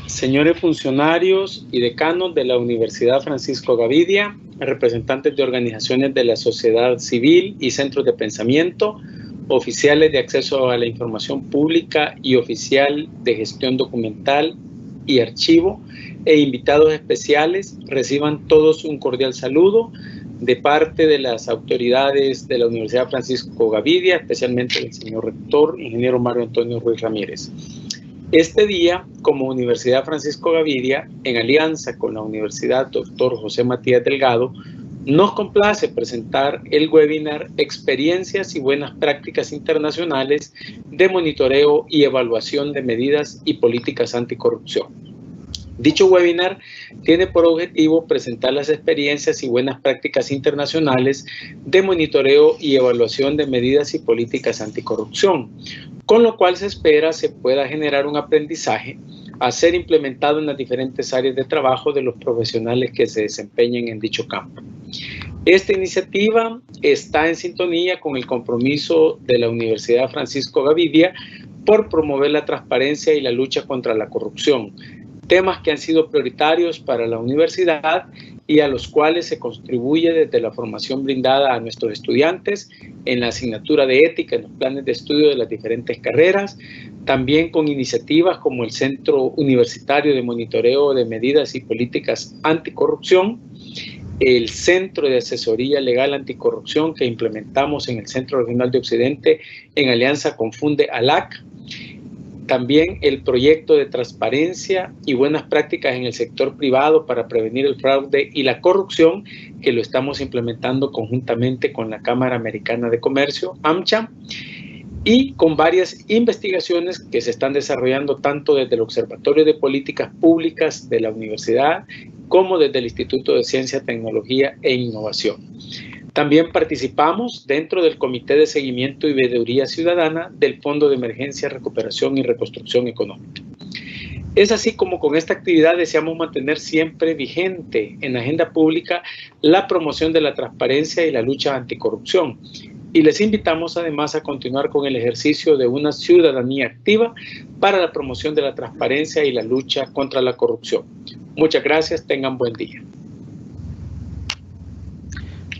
Señores funcionarios y decanos de la Universidad Francisco Gavidia, representantes de organizaciones de la sociedad civil y centros de pensamiento, oficiales de acceso a la información pública y oficial de gestión documental y archivo, e invitados especiales, reciban todos un cordial saludo de parte de las autoridades de la Universidad Francisco Gavidia, especialmente del señor rector, ingeniero Mario Antonio Ruiz Ramírez. Este día, como Universidad Francisco Gavidia, en alianza con la Universidad Dr. José Matías Delgado, nos complace presentar el webinar Experiencias y Buenas Prácticas Internacionales de Monitoreo y Evaluación de Medidas y Políticas Anticorrupción. Dicho webinar tiene por objetivo presentar las experiencias y buenas prácticas internacionales de monitoreo y evaluación de medidas y políticas anticorrupción, con lo cual se espera se pueda generar un aprendizaje a ser implementado en las diferentes áreas de trabajo de los profesionales que se desempeñen en dicho campo. Esta iniciativa está en sintonía con el compromiso de la Universidad Francisco Gavidia por promover la transparencia y la lucha contra la corrupción, temas que han sido prioritarios para la universidad y a los cuales se contribuye desde la formación brindada a nuestros estudiantes en la asignatura de ética en los planes de estudio de las diferentes carreras, también con iniciativas como el Centro Universitario de Monitoreo de Medidas y Políticas Anticorrupción, el Centro de Asesoría Legal Anticorrupción que implementamos en el Centro Regional de Occidente en alianza con Funde ALAC, también el proyecto de transparencia y buenas prácticas en el sector privado para prevenir el fraude y la corrupción, que lo estamos implementando conjuntamente con la Cámara Americana de Comercio, AMCHA, y con varias investigaciones que se están desarrollando tanto desde el Observatorio de Políticas Públicas de la Universidad como desde el Instituto de Ciencia, Tecnología e Innovación. También participamos dentro del Comité de Seguimiento y Veeduría Ciudadana del Fondo de Emergencia, Recuperación y Reconstrucción Económica. Es así como con esta actividad deseamos mantener siempre vigente en la agenda pública la promoción de la transparencia y la lucha anticorrupción. Y les invitamos además a continuar con el ejercicio de una ciudadanía activa para la promoción de la transparencia y la lucha contra la corrupción. Muchas gracias, tengan buen día.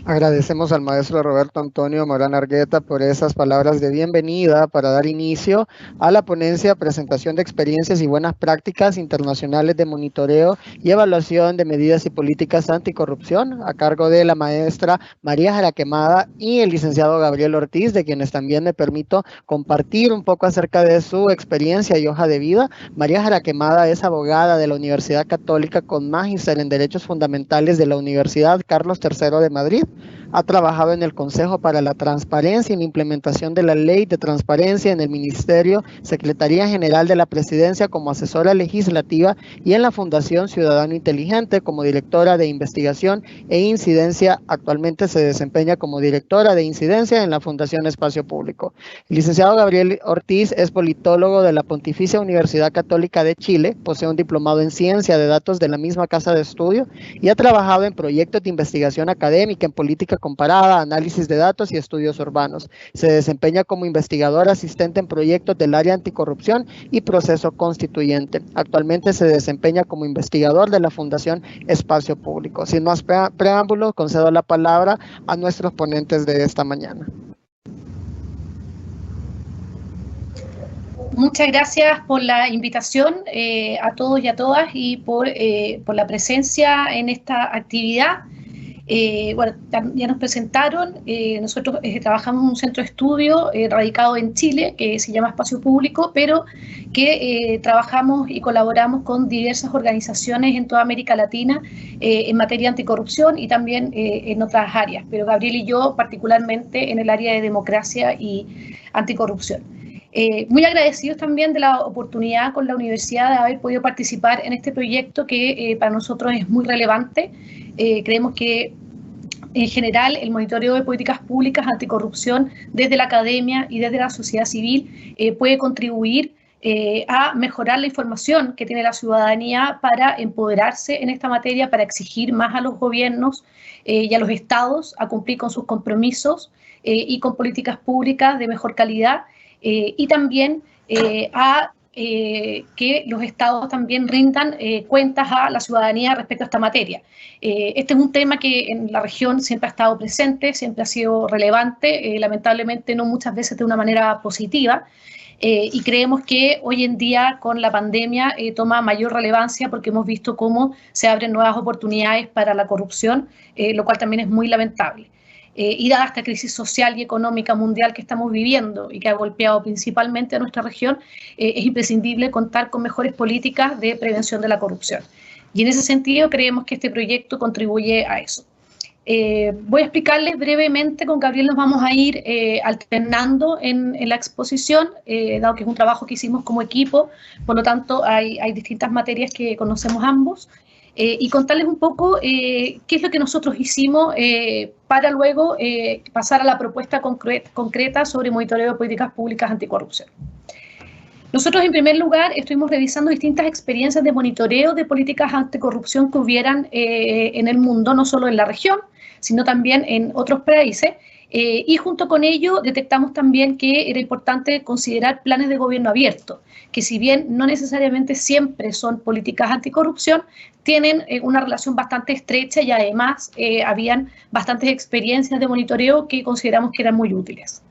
Agradecemos al maestro Roberto Antonio Morán Argueta por esas palabras de bienvenida para dar inicio a la ponencia Presentación de Experiencias y Buenas Prácticas Internacionales de Monitoreo y Evaluación de Medidas y Políticas Anticorrupción, a cargo de la maestra María Jaraquemada y el licenciado Gabriel Ortiz, de quienes también me permito compartir un poco acerca de su experiencia y hoja de vida. María Jaraquemada es abogada de la Universidad Católica con magíster en Derechos Fundamentales de la Universidad Carlos III de Madrid. Ha trabajado en el Consejo para la Transparencia y la implementación de la Ley de Transparencia en el Ministerio, Secretaría General de la Presidencia como asesora legislativa y en la Fundación Ciudadano Inteligente como directora de investigación e incidencia. Actualmente se desempeña como directora de incidencia en la Fundación Espacio Público. El licenciado Gabriel Ortiz es politólogo de la Pontificia Universidad Católica de Chile, posee un diplomado en Ciencia de Datos de la misma casa de estudio y ha trabajado en proyectos de investigación académica en política comparada, análisis de datos y estudios urbanos. Se desempeña como investigador asistente en proyectos del área anticorrupción y proceso constituyente. Actualmente se desempeña como investigador de la Fundación Espacio Público. Sin más preámbulos, concedo la palabra a nuestros ponentes de esta mañana. Muchas gracias por la invitación a todos y a todas y por la presencia en esta actividad. Bueno, ya nos presentaron, nosotros trabajamos en un centro de estudio radicado en Chile que se llama Espacio Público, pero que trabajamos y colaboramos con diversas organizaciones en toda América Latina en materia anticorrupción y también en otras áreas, pero Gabriel y yo particularmente en el área de democracia y anticorrupción. Muy agradecidos también de la oportunidad con la universidad de haber podido participar en este proyecto que para nosotros es muy relevante. Creemos que en general el monitoreo de políticas públicas anticorrupción desde la academia y desde la sociedad civil puede contribuir a mejorar la información que tiene la ciudadanía para empoderarse en esta materia, para exigir más a los gobiernos y a los estados a cumplir con sus compromisos y con políticas públicas de mejor calidad y también a que los estados también rindan cuentas a la ciudadanía respecto a esta materia. Este es un tema que en la región siempre ha estado presente, siempre ha sido relevante, lamentablemente no muchas veces de una manera positiva, y creemos que hoy en día con la pandemia toma mayor relevancia porque hemos visto cómo se abren nuevas oportunidades para la corrupción, lo cual también es muy lamentable. Y dada esta crisis social y económica mundial que estamos viviendo y que ha golpeado principalmente a nuestra región, es imprescindible contar con mejores políticas de prevención de la corrupción. Y en ese sentido creemos que este proyecto contribuye a eso. Voy a explicarles brevemente, con Gabriel nos vamos a ir alternando en la exposición, dado que es un trabajo que hicimos como equipo, por lo tanto hay distintas materias que conocemos ambos. Y contarles un poco qué es lo que nosotros hicimos para luego pasar a la propuesta concreta sobre monitoreo de políticas públicas anticorrupción. Nosotros, en primer lugar, estuvimos revisando distintas experiencias de monitoreo de políticas anticorrupción que hubieran en el mundo, no solo en la región, sino también en otros países. Y junto con ello detectamos también que era importante considerar planes de gobierno abierto, que si bien no necesariamente siempre son políticas anticorrupción, tienen una relación bastante estrecha y además habían bastantes experiencias de monitoreo que consideramos que eran muy útiles.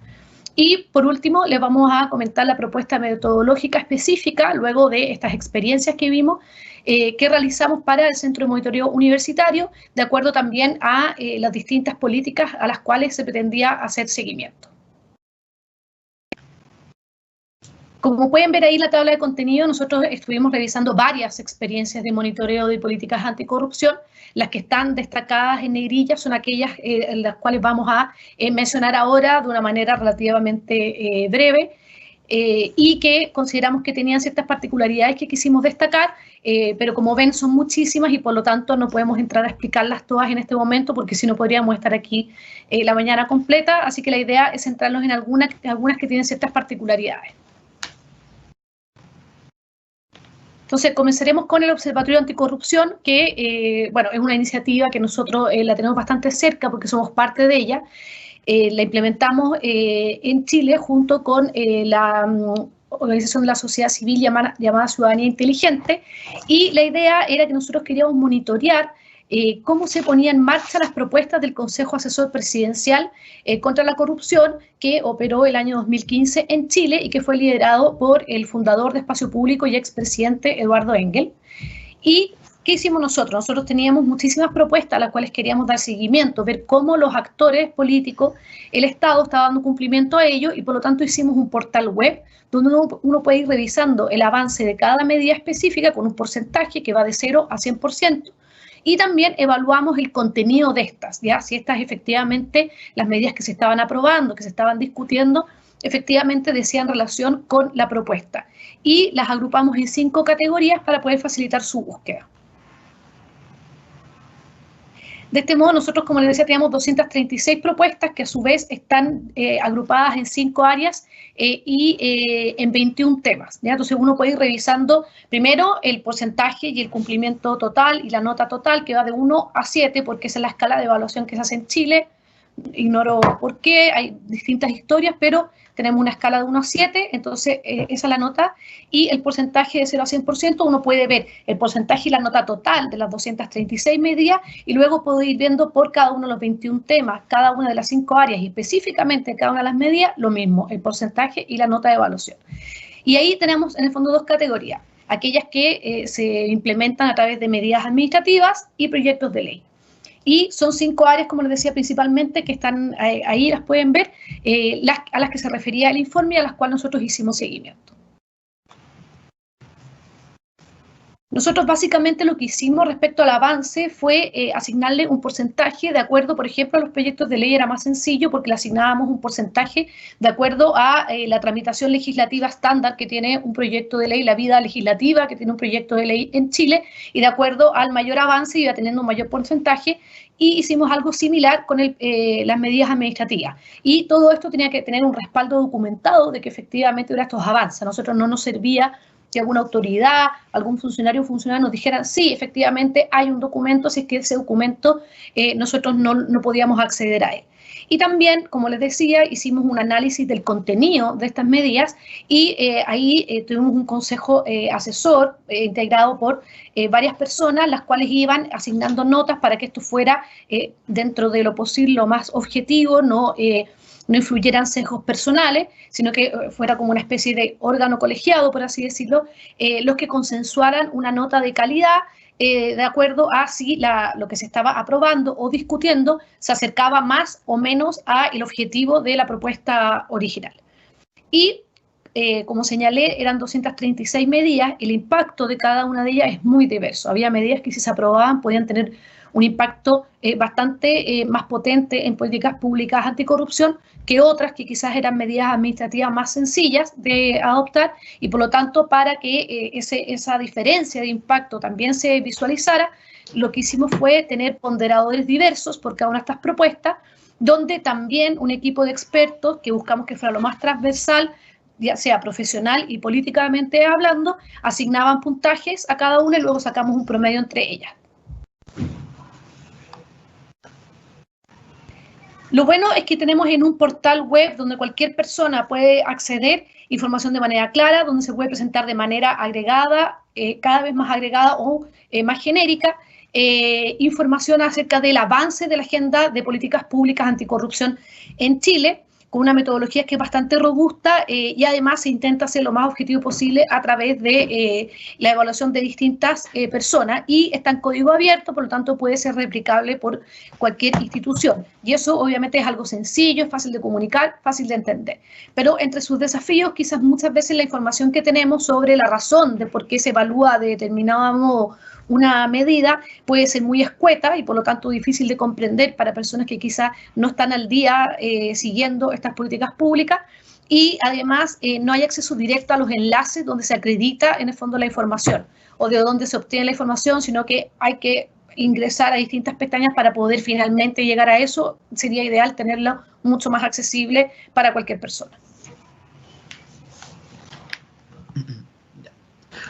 Y por último, les vamos a comentar la propuesta metodológica específica, luego de estas experiencias que vimos, que realizamos para el Centro de Monitoreo Universitario, de acuerdo también a las distintas políticas a las cuales se pretendía hacer seguimiento. Como pueden ver ahí en la tabla de contenido, nosotros estuvimos revisando varias experiencias de monitoreo de políticas anticorrupción. Las que están destacadas en negrilla son aquellas en las cuales vamos a mencionar ahora de una manera relativamente breve y que consideramos que tenían ciertas particularidades que quisimos destacar, pero como ven son muchísimas y por lo tanto no podemos entrar a explicarlas todas en este momento porque si no podríamos estar aquí la mañana completa, así que la idea es centrarnos en algunas que tienen ciertas particularidades. Entonces, comenzaremos con el Observatorio Anticorrupción, que bueno, es una iniciativa que nosotros la tenemos bastante cerca porque somos parte de ella. La implementamos en Chile junto con la organización de la sociedad civil llamada Ciudadanía Inteligente, y la idea era que nosotros queríamos monitorear cómo se ponían en marcha las propuestas del Consejo Asesor Presidencial contra la Corrupción, que operó el año 2015 en Chile y que fue liderado por el fundador de Espacio Público y expresidente Eduardo Engel. ¿Y qué hicimos nosotros? Nosotros teníamos muchísimas propuestas a las cuales queríamos dar seguimiento, ver cómo los actores políticos, el Estado estaba dando cumplimiento a ello, y por lo tanto hicimos un portal web donde uno puede ir revisando el avance de cada medida específica con un porcentaje que va de 0 a 100%. Y también evaluamos el contenido de estas, ¿ya? Si estas efectivamente, las medidas que se estaban aprobando, que se estaban discutiendo, efectivamente decían relación con la propuesta. Y las agrupamos en 5 categorías para poder facilitar su búsqueda. De este modo, nosotros, como les decía, teníamos 236 propuestas que a su vez están agrupadas en 5 áreas y en 21 temas, ¿ya? Entonces uno puede ir revisando primero el porcentaje y el cumplimiento total y la nota total, que va de 1 a 7, porque esa es la escala de evaluación que se hace en Chile. Ignoro por qué, hay distintas historias, pero tenemos una escala de 1 a 7, entonces esa es la nota, y el porcentaje de 0 a 100%, uno puede ver el porcentaje y la nota total de las 236 medidas, y luego puedo ir viendo por cada uno de los 21 temas, cada una de las 5 áreas, y específicamente cada una de las medidas, lo mismo, el porcentaje y la nota de evaluación. Y ahí tenemos en el fondo 2 categorías, aquellas que se implementan a través de medidas administrativas y proyectos de ley. Y son 5 áreas, como les decía, principalmente, que están ahí, las pueden ver, a las que se refería el informe y a las cuales nosotros hicimos seguimiento. Nosotros básicamente lo que hicimos respecto al avance fue asignarle un porcentaje de acuerdo, por ejemplo, a los proyectos de ley era más sencillo porque le asignábamos un porcentaje de acuerdo a la tramitación legislativa estándar que tiene un proyecto de ley, la vida legislativa que tiene un proyecto de ley en Chile, y de acuerdo al mayor avance iba teniendo un mayor porcentaje, y hicimos algo similar con las medidas administrativas. Y todo esto tenía que tener un respaldo documentado de que efectivamente hubiera estos avances. A nosotros no nos servía que alguna autoridad, algún funcionario o funcionaria nos dijeran, sí, efectivamente hay un documento, si es que ese documento nosotros no podíamos acceder a él. Y también, como les decía, hicimos un análisis del contenido de estas medidas y ahí tuvimos un consejo asesor integrado por varias personas, las cuales iban asignando notas para que esto fuera dentro de lo posible lo más objetivo, no influyeran sesgos personales, sino que fuera como una especie de órgano colegiado, por así decirlo, los que consensuaran una nota de calidad de acuerdo a si lo que se estaba aprobando o discutiendo se acercaba más o menos al objetivo de la propuesta original. Y como señalé, eran 236 medidas, el impacto de cada una de ellas es muy diverso. Había medidas que si se aprobaban podían tener un impacto bastante más potente en políticas públicas anticorrupción que otras que quizás eran medidas administrativas más sencillas de adoptar, y por lo tanto para que esa diferencia de impacto también se visualizara, lo que hicimos fue tener ponderadores diversos por cada una de estas propuestas, donde también un equipo de expertos que buscamos que fuera lo más transversal, ya sea profesional y políticamente hablando, asignaban puntajes a cada una y luego sacamos un promedio entre ellas. Lo bueno es que tenemos en un portal web donde cualquier persona puede acceder información de manera clara, donde se puede presentar de manera agregada, cada vez más agregada o más genérica, información acerca del avance de la agenda de políticas públicas anticorrupción en Chile, con una metodología que es bastante robusta y además se intenta hacer lo más objetivo posible a través de la evaluación de distintas personas, y está en código abierto, por lo tanto puede ser replicable por cualquier institución. Y eso obviamente es algo sencillo, es fácil de comunicar, fácil de entender. Pero entre sus desafíos, quizás muchas veces la información que tenemos sobre la razón de por qué se evalúa de determinado modo una medida puede ser muy escueta y por lo tanto difícil de comprender para personas que quizás no están al día siguiendo estas políticas públicas, y además no hay acceso directo a los enlaces donde se acredita en el fondo la información o de dónde se obtiene la información, sino que hay que ingresar a distintas pestañas para poder finalmente llegar a eso. Sería ideal tenerlo mucho más accesible para cualquier persona.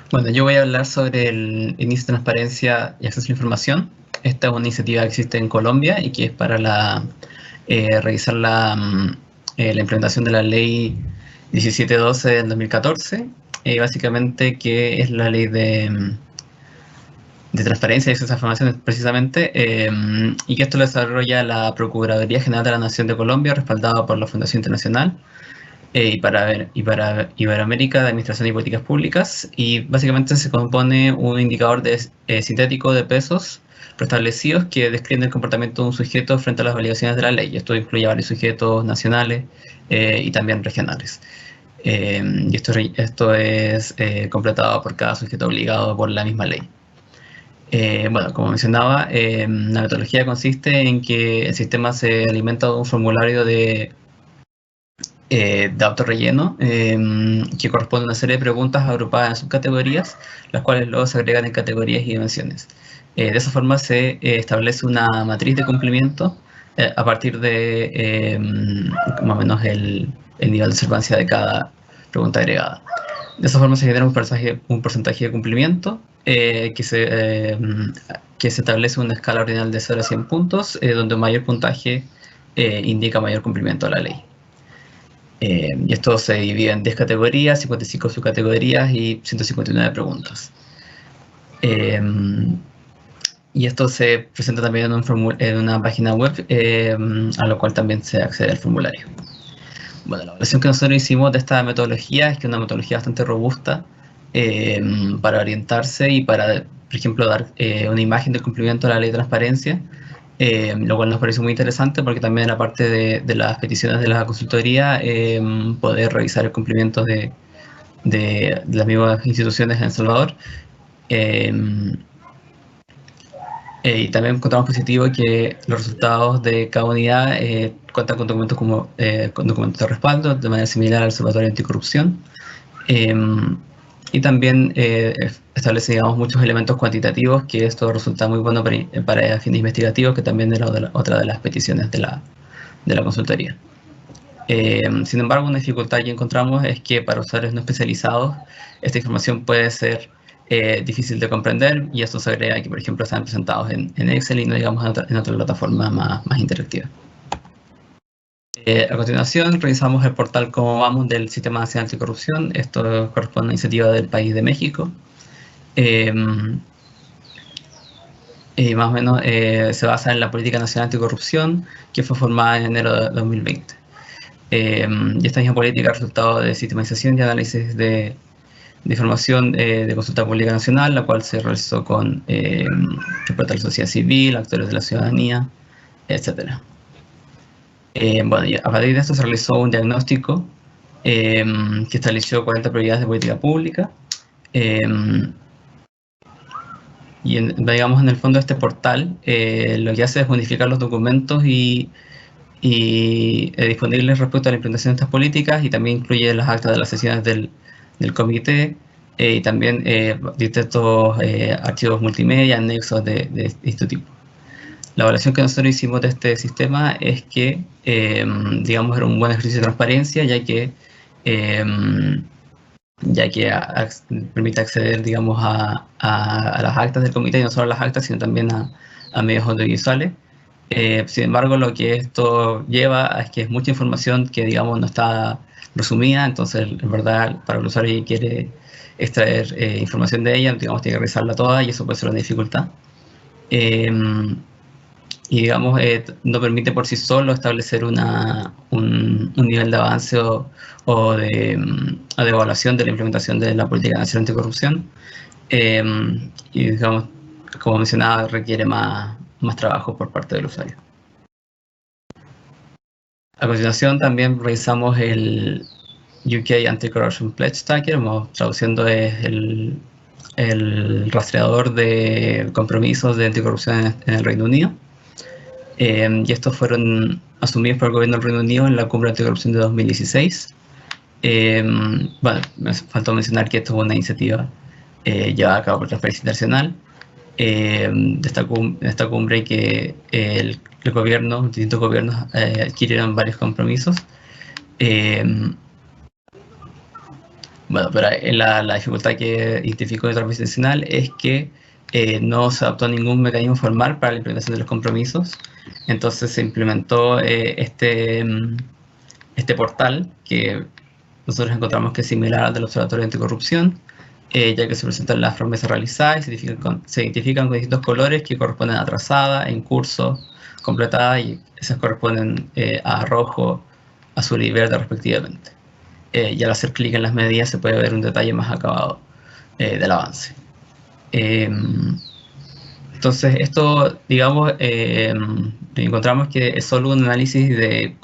Bueno, yo voy a hablar sobre el índice de transparencia y acceso a la información. Esta es una iniciativa que existe en Colombia y que es para revisar la implementación de la ley 1712 del 2014, básicamente que es la ley de transparencia y acceso a la información precisamente, y que esto lo desarrolla la Procuraduría General de la Nación de Colombia, respaldada por la Fundación Internacional y para Iberoamérica de Administración y Políticas Públicas, y básicamente se compone un indicador sintético de pesos preestablecidos que describen el comportamiento de un sujeto frente a las obligaciones de la ley. Esto incluye varios sujetos nacionales y también regionales. Y esto es completado por cada sujeto obligado por la misma ley. Bueno, como mencionaba, la metodología consiste en que el sistema se alimenta de un formulario de autorrelleno que corresponde a una serie de preguntas agrupadas en subcategorías, las cuales luego se agregan en categorías y dimensiones. De esa forma se establece una matriz de cumplimiento a partir de más o menos el nivel de observancia de cada pregunta agregada. De esa forma se genera un porcentaje de cumplimiento que se establece una escala ordinal de 0 a 100 puntos, donde un mayor puntaje indica mayor cumplimiento de la ley. Y esto se divide en 10 categorías, 55 subcategorías y 159 preguntas. Y esto se presenta también en una página web, a lo cual también se accede al formulario. Bueno, la evaluación que nosotros hicimos de esta metodología es que es una metodología bastante robusta para orientarse y para, por ejemplo, dar una imagen del cumplimiento de la ley de transparencia, lo cual nos parece muy interesante porque también, aparte de las peticiones de la consultoría, poder revisar el cumplimiento de las mismas instituciones en El Salvador. Y también encontramos positivo que los resultados de cada unidad cuentan con documentos con documentos de respaldo, de manera similar al Observatorio Anticorrupción. Y también establece, digamos, muchos elementos cuantitativos, que esto resulta muy bueno para fines investigativos, que también era otra de las peticiones de la consultoría. Sin embargo, una dificultad que encontramos es que para usuarios no especializados esta información puede ser difícil de comprender, y esto se agrega que, por ejemplo, están presentados en Excel y no, digamos, en otra plataforma más interactiva. A continuación, revisamos el portal Cómo Vamos del Sistema Nacional Anticorrupción. Esto corresponde a una iniciativa del país de México. Y más o menos se basa en la Política Nacional Anticorrupción, que fue formada en enero de 2020. Y esta misma política es resultado de sistematización y análisis de información de consulta pública nacional, la cual se realizó con representantes de la sociedad civil, actores de la ciudadanía, etc. Bueno, y a partir de esto se realizó un diagnóstico que estableció 40 prioridades de política pública. Y digamos, en el fondo, este portal lo que hace es unificar los documentos y disponibles respecto a la implementación de estas políticas, y también incluye las actas de las sesiones del comité, y también distintos archivos multimedia, anexos de este tipo. La evaluación que nosotros hicimos de este sistema es que, digamos, era un buen ejercicio de transparencia, ya que permite acceder, digamos, a las actas del comité, y no solo a las actas, sino también a medios audiovisuales. Sin embargo, lo que esto lleva es que es mucha información que, digamos, no está resumida. Entonces, en verdad, para el usuario que quiere extraer información de ella, digamos, tiene que revisarla toda, y eso puede ser una dificultad. Y, digamos, no permite por sí solo establecer un nivel de avance o de evaluación de la implementación de la Política Nacional Anticorrupción. Y, digamos, como mencionaba, requiere más trabajo por parte del usuario. A continuación, también revisamos el UK Anti-Corruption Pledge Tracker, traduciendo es el rastreador de compromisos de anticorrupción en el Reino Unido. Y estos fueron asumidos por el gobierno del Reino Unido en la Cumbre Anticorrupción de 2016. Bueno, me faltó mencionar que esto es una iniciativa llevada a cabo por Transparencia Internacional. De esta cumbre que el gobierno, distintos gobiernos adquirieron varios compromisos. Bueno, pero la dificultad que identificó Transparencia Internacional es que no se adoptó ningún mecanismo formal para la implementación de los compromisos. Entonces se implementó este portal, que nosotros encontramos que es similar al del Observatorio Anticorrupción, ya que se presentan las promesas realizadas y se identifican con distintos colores que corresponden a atrasada, en curso, completada, y esas corresponden a rojo, azul y verde respectivamente. Y al hacer clic en las medidas se puede ver un detalle más acabado del avance. Entonces, esto, digamos, encontramos que es solo un análisis de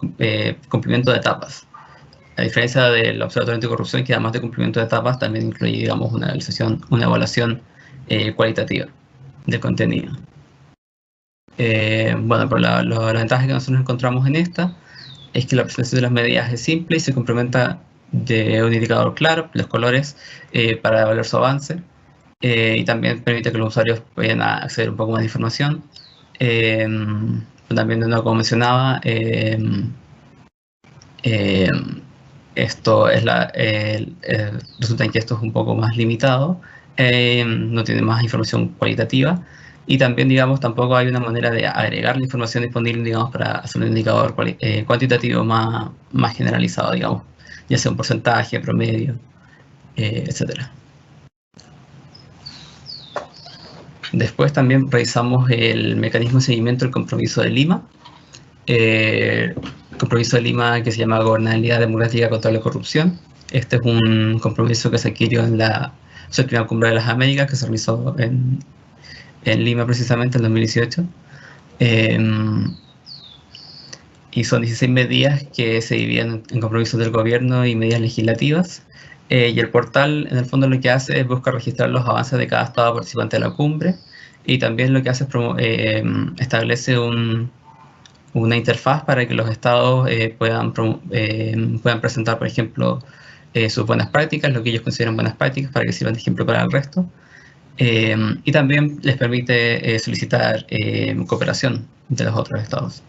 cumplimiento de etapas. A diferencia del Observatorio Anticorrupción, que además de cumplimiento de etapas, también incluye, digamos, una evaluación cualitativa del contenido. Bueno, pero la ventaja que nosotros encontramos en esta es que la presentación de las medidas es simple y se complementa de un indicador claro, los colores, para evaluar su avance. Y también permite que los usuarios puedan acceder un poco más de información. También, de nuevo, como mencionaba, esto es resulta que esto es un poco más limitado, no tiene más información cualitativa, y también, digamos, tampoco hay una manera de agregar la información disponible, digamos, para hacer un indicador cuantitativo más generalizado, digamos, ya sea un porcentaje, promedio, etcétera. Después también revisamos el mecanismo de seguimiento del Compromiso de Lima. El Compromiso de Lima, que se llama Gobernabilidad Democrática contra la Corrupción. Este es un compromiso que se adquirió en la Primera Cumbre de las Américas, que se realizó en Lima precisamente en 2018. Y son 16 medidas que se dividen en compromisos del gobierno y medidas legislativas. Y el portal, en el fondo, lo que hace es buscar registrar los avances de cada estado participante de la cumbre, y también lo que hace es establece una interfaz para que los estados puedan presentar, por ejemplo, sus buenas prácticas, lo que ellos consideran buenas prácticas, para que sirvan de ejemplo para el resto. Y también les permite solicitar cooperación de los otros estados.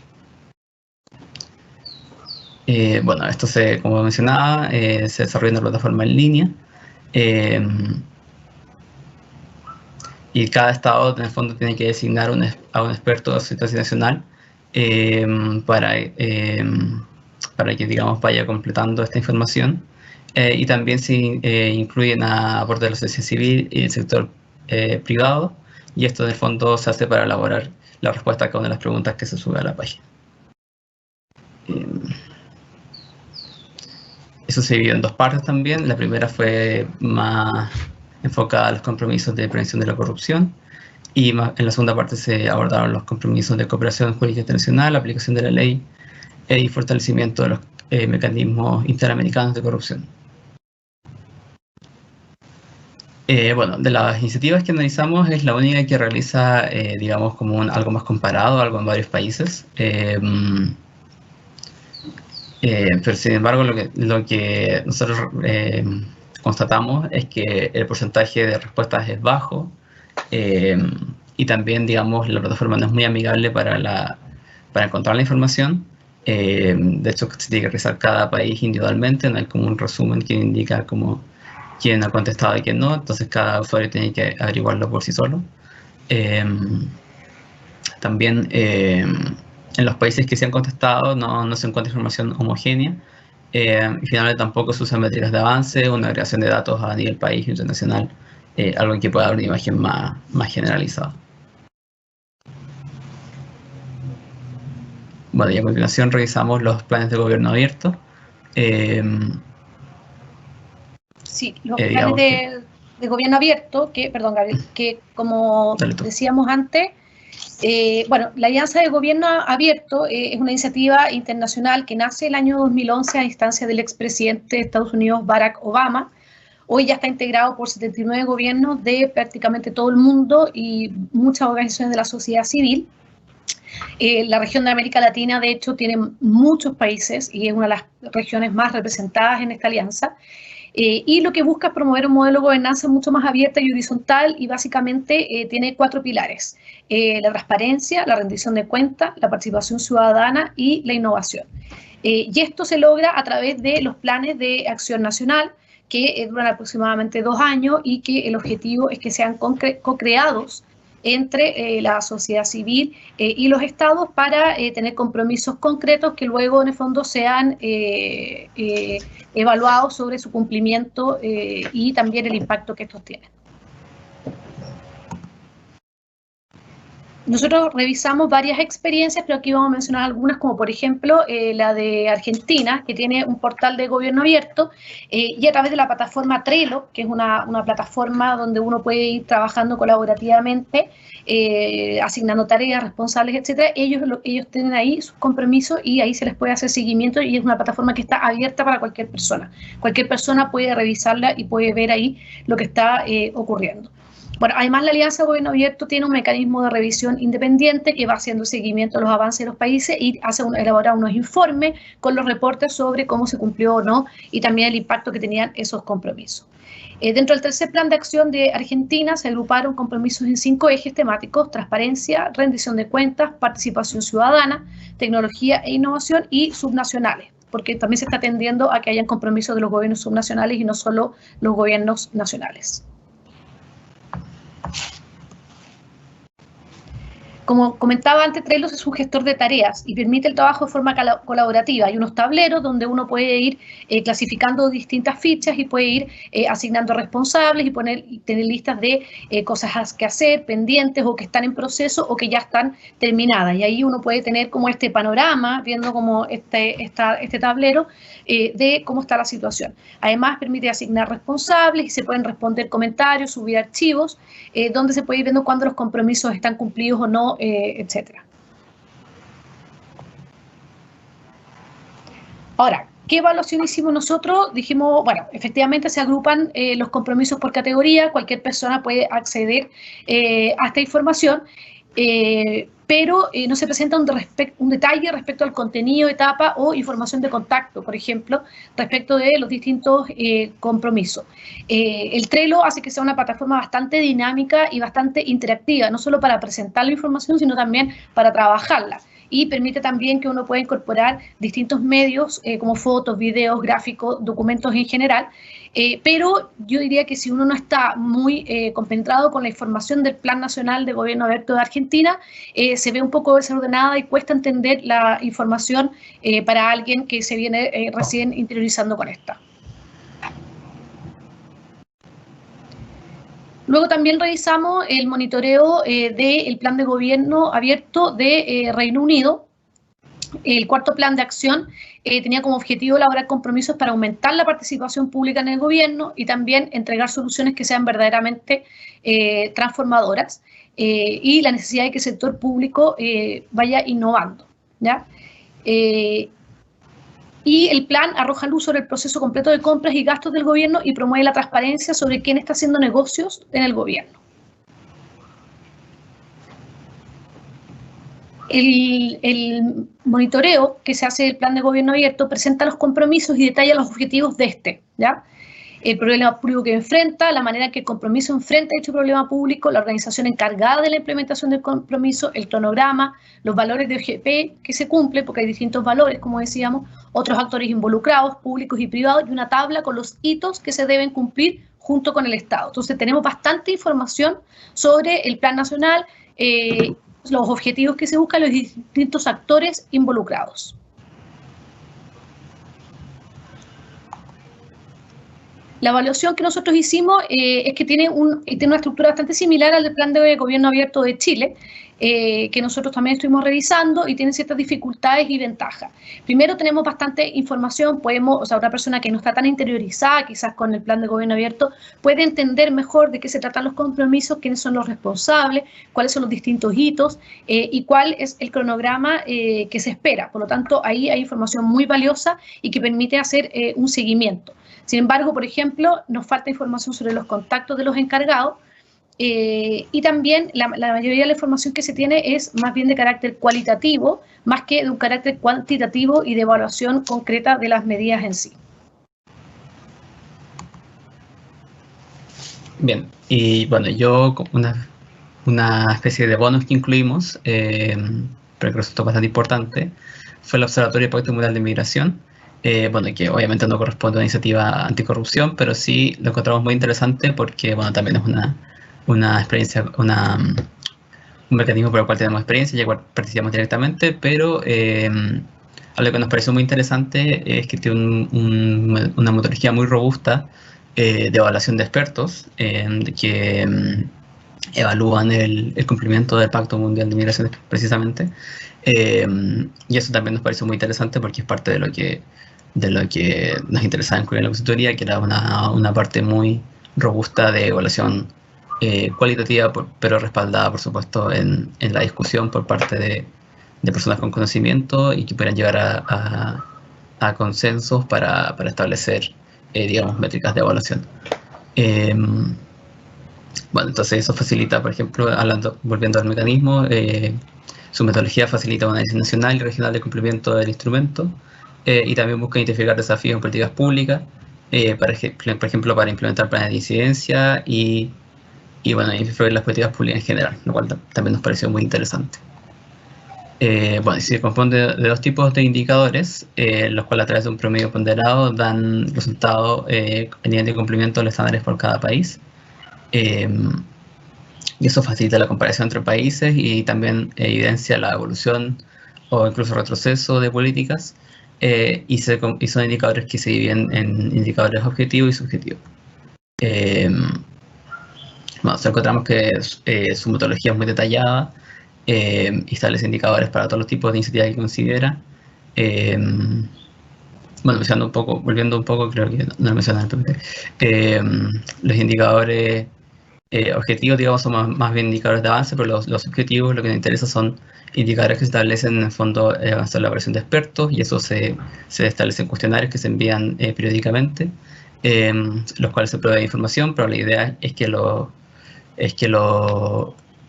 Bueno, esto como mencionaba, se desarrolla en una plataforma en línea, y cada estado, en el fondo, tiene que designar a un experto de situación nacional para que, digamos, vaya completando esta información. Y también se incluyen aportes de la sociedad civil y el sector privado, y esto en el fondo se hace para elaborar la respuesta a cada una de las preguntas que se sube a la página. Eso se dividió en dos partes también. La primera fue más enfocada a los compromisos de prevención de la corrupción, y en la segunda parte se abordaron los compromisos de cooperación jurídica internacional, aplicación de la ley y fortalecimiento de los mecanismos interamericanos de corrupción. Bueno, de las iniciativas que analizamos, es la única que realiza, digamos, como algo más comparado, algo en varios países. Pero sin embargo, lo que nosotros constatamos es que el porcentaje de respuestas es bajo, y también, digamos, la plataforma no es muy amigable para encontrar la información. De hecho, se tiene que revisar cada país individualmente, no hay como un resumen que indica como quién ha contestado y quién no, entonces cada usuario tiene que averiguarlo por sí solo. También en los países que se han contestado no se encuentra información homogénea, y finalmente tampoco se usan métricas de avance, una agregación de datos a nivel país internacional, algo que pueda dar una imagen más generalizada. Bueno, y a continuación revisamos los planes de gobierno abierto. Sí, los planes de gobierno abierto, perdón, Gabriel, que como decíamos antes, bueno, la Alianza de Gobierno Abierto es una iniciativa internacional que nace el año 2011 a instancia del expresidente de Estados Unidos, Barack Obama. Hoy ya está integrado por 79 gobiernos de prácticamente todo el mundo y muchas organizaciones de la sociedad civil. La región de América Latina, de hecho, tiene muchos países y es una de las regiones más representadas en esta alianza. Y lo que busca es promover un modelo de gobernanza mucho más abierta y horizontal, y básicamente tiene 4 pilares: la transparencia, la rendición de cuentas, la participación ciudadana y la innovación. Y esto se logra a través de los planes de acción nacional, que duran aproximadamente 2 años y que el objetivo es que sean co-creados entre la sociedad civil y los estados para tener compromisos concretos que luego en el fondo sean evaluados sobre su cumplimiento y también el impacto que estos tienen. Nosotros revisamos varias experiencias, pero aquí vamos a mencionar algunas, como por ejemplo la de Argentina, que tiene un portal de gobierno abierto, y a través de la plataforma Trello, que es una plataforma donde uno puede ir trabajando colaborativamente, asignando tareas, responsables, etcétera. Ellos tienen ahí sus compromisos y ahí se les puede hacer seguimiento, y es una plataforma que está abierta para cualquier persona. Cualquier persona puede revisarla y puede ver ahí lo que está ocurriendo. Bueno, además la Alianza de Gobierno Abierto tiene un mecanismo de revisión independiente que va haciendo seguimiento a los avances de los países y elabora unos informes con los reportes sobre cómo se cumplió o no, y también el impacto que tenían esos compromisos. Dentro del tercer plan de acción de Argentina se agruparon compromisos en 5 ejes temáticos: transparencia, rendición de cuentas, participación ciudadana, tecnología e innovación, y subnacionales, porque también se está atendiendo a que hayan compromisos de los gobiernos subnacionales y no solo los gobiernos nacionales. Como comentaba antes, Trello es un gestor de tareas y permite el trabajo de forma colaborativa. Hay unos tableros donde uno puede ir clasificando distintas fichas y puede ir asignando responsables y tener listas de cosas que hacer, pendientes o que están en proceso o que ya están terminadas. Y ahí uno puede tener como este panorama, viendo como este tablero de cómo está la situación. Además, permite asignar responsables y se pueden responder comentarios, subir archivos, donde se puede ir viendo cuándo los compromisos están cumplidos o no, etcétera. Ahora, ¿qué evaluación hicimos nosotros? Dijimos, bueno, efectivamente se agrupan los compromisos por categoría, cualquier persona puede acceder a esta información, pero no se presenta un detalle respecto al contenido, etapa o información de contacto, por ejemplo, respecto de los distintos compromisos. El Trello hace que sea una plataforma bastante dinámica y bastante interactiva, no solo para presentar la información, sino también para trabajarla. y permite también que uno pueda incorporar distintos medios como fotos, videos, gráficos, documentos en general, pero yo diría que si uno no está muy compenetrado con la información del Plan Nacional de Gobierno Abierto de Argentina, se ve un poco desordenada y cuesta entender la información para alguien que se viene recién interiorizando con esta. Luego también revisamos el monitoreo del Plan de Gobierno Abierto de Reino Unido. El cuarto plan de acción tenía como objetivo elaborar compromisos para aumentar la participación pública en el gobierno y también entregar soluciones que sean verdaderamente transformadoras y la necesidad de que el sector público vaya innovando, ¿ya? Y el plan arroja luz sobre el proceso completo de compras y gastos del gobierno y promueve la transparencia sobre quién está haciendo negocios en el gobierno. El monitoreo que se hace del Plan de Gobierno Abierto presenta los compromisos y detalla los objetivos de este, ¿ya? El problema público que enfrenta, la manera en que el compromiso enfrenta dicho problema público, la organización encargada de la implementación del compromiso, el cronograma, los valores de OGP que se cumplen, porque hay distintos valores, como decíamos, otros actores involucrados, públicos y privados, y una tabla con los hitos que se deben cumplir junto con el Estado. Entonces tenemos bastante información sobre el Plan Nacional, los objetivos que se buscan, los distintos actores involucrados. La evaluación que nosotros hicimos es que tiene una estructura bastante similar al del Plan de Gobierno Abierto de Chile, que nosotros también estuvimos revisando y tiene ciertas dificultades y ventajas. Primero, tenemos bastante información, una persona que no está tan interiorizada quizás con el Plan de Gobierno Abierto puede entender mejor de qué se tratan los compromisos, quiénes son los responsables, cuáles son los distintos hitos y cuál es el cronograma que se espera. Por lo tanto, ahí hay información muy valiosa y que permite hacer un seguimiento. Sin embargo, por ejemplo, nos falta información sobre los contactos de los encargados y también la mayoría de la información que se tiene es más bien de carácter cualitativo, más que de un carácter cuantitativo y de evaluación concreta de las medidas en sí. Bien, y bueno, yo una especie de bonus que incluimos, pero que resultó bastante importante, fue el Observatorio de Pacto Mundial de Migración. Que obviamente no corresponde a una iniciativa anticorrupción, pero sí lo encontramos muy interesante porque, también es una experiencia, un mecanismo por el cual tenemos experiencia, ya participamos directamente, pero algo que nos pareció muy interesante es que tiene una metodología muy robusta de evaluación de expertos que evalúan el cumplimiento del Pacto Mundial de Migración precisamente, y eso también nos pareció muy interesante porque es parte de lo que nos interesaba incluir en la consultoría, que era una parte muy robusta de evaluación cualitativa, pero respaldada, por supuesto, en la discusión por parte de personas con conocimiento y que pudieran llegar a consensos para establecer, métricas de evaluación. Entonces eso facilita, por ejemplo, volviendo al mecanismo, su metodología facilita un análisis nacional y regional de cumplimiento del instrumento, y también busca identificar desafíos en políticas públicas, por ejemplo, para implementar planes de incidencia y influir las políticas públicas en general, lo cual también nos pareció muy interesante. Se compone de dos tipos de indicadores, los cuales a través de un promedio ponderado dan resultados a nivel de cumplimiento de los estándares por cada país. Y eso facilita la comparación entre países y también evidencia la evolución o incluso retroceso de políticas, y son indicadores que se dividen en indicadores objetivos y subjetivos. Encontramos que su metodología es muy detallada y establece indicadores para todos los tipos de iniciativas que considera. Volviendo un poco, creo que no lo mencioné en el PPT, los indicadores objetivos, son más bien indicadores de avance, pero los objetivos, lo que nos interesa son indicadores que se establecen en el fondo avanzar la evaluación de expertos, y eso se establecen cuestionarios que se envían periódicamente, los cuales se provee información, pero la idea es que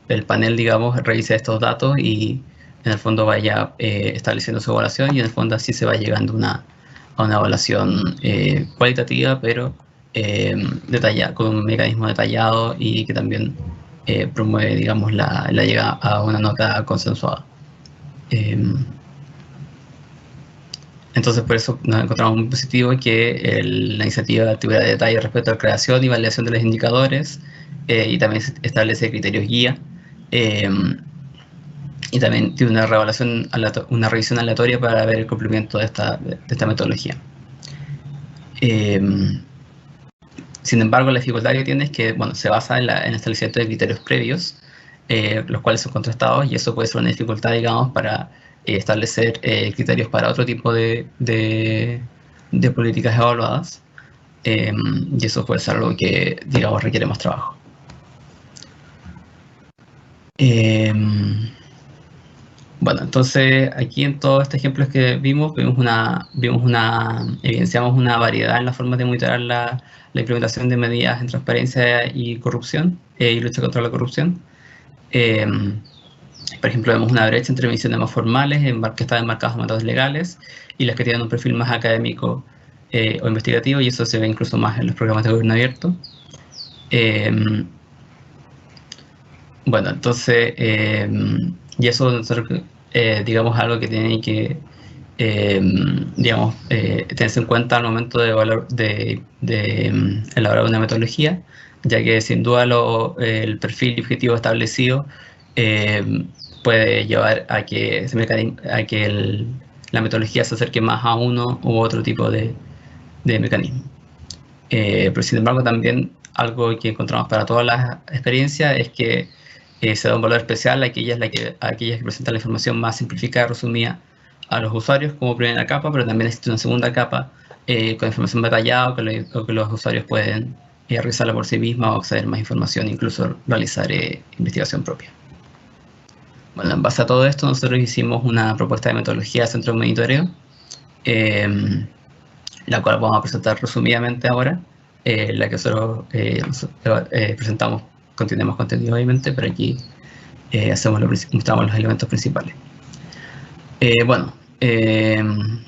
el panel, revise estos datos y en el fondo vaya estableciendo su evaluación, y en el fondo así se va llegando a una evaluación cualitativa, pero detallada, con un mecanismo detallado y que también promueve, la llegada a una nota consensuada. Entonces, por eso nos encontramos muy positivo que la iniciativa de actividad de detalle respecto a la creación y validación de los indicadores, y también establece criterios guía, y también tiene una revisión aleatoria para ver el cumplimiento de esta metodología. Sin embargo, la dificultad que tiene es que se basa en el establecimiento de criterios previos, los cuales son contrastados, y eso puede ser una dificultad, digamos, para establecer criterios para otro tipo de políticas evaluadas, y eso puede ser algo que, digamos, requiere más trabajo. Bueno, entonces aquí en todos estos ejemplos que evidenciamos una variedad en las formas de monitorar la implementación de medidas en transparencia y corrupción, y lucha contra la corrupción. Por ejemplo, vemos una brecha entre emisiones más formales, que están enmarcadas en mandatos legales, y las que tienen un perfil más académico o investigativo, y eso se ve incluso más en los programas de gobierno abierto. Bueno, entonces, y eso nosotros, digamos, algo que tiene que, tenerse en cuenta al momento de elaborar una metodología, ya que sin duda el perfil y objetivo establecido puede llevar a que la metodología se acerque más a uno u otro tipo de mecanismo. Pero sin embargo, también algo que encontramos para todas las experiencias es que se da un valor especial a aquellas que presentan la información más simplificada y resumida a los usuarios como primera capa, pero también existe una segunda capa con información detallada o que los usuarios pueden revisarla por sí mismos o acceder a más información, incluso realizar investigación propia. Bueno, en base a todo esto, nosotros hicimos una propuesta de metodología de centro de monitoreo, la cual vamos a presentar resumidamente ahora, la que nosotros presentamos. Contiene más contenido, obviamente, pero aquí mostramos los elementos principales.